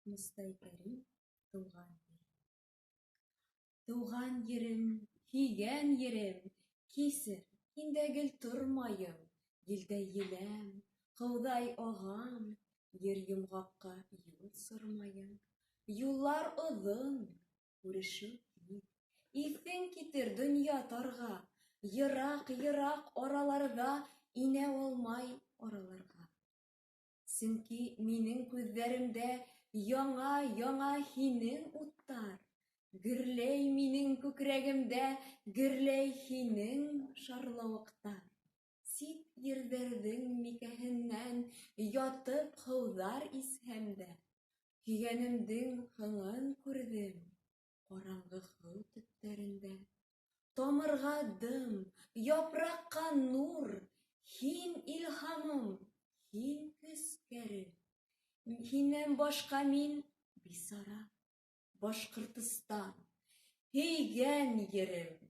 Мостай Кәрим, туган ерем. Туган ерем, һөйгән ерем, кисер, һиндә гел тормайым, елдә еләм, һыудай агам, ер йомғаҡҡа юл сормайым. Юллар оҙон, күрешеү юк, иҫең китер донъя тарға, йыраҡ-йыраҡ араларға инә алмай араларға. Сөнки минең күҙҙәремдә яңа-яңа һинең уттар, гөрләй минең күкрәгемдә, гөрләй һинең шарлауыҡтар. Сит ерҙәрҙең микәһенән ятып һыуҙарисһәм дә, һөйгәнемдең һыңын күрҙем ҡараңғы һыу төптәрендә. Тамырға дым, япраҡҡа нур, һин илһамым, һин көскәрем. Һинән башҡа мин бисара, Башҡортостан, һөйгән ерем.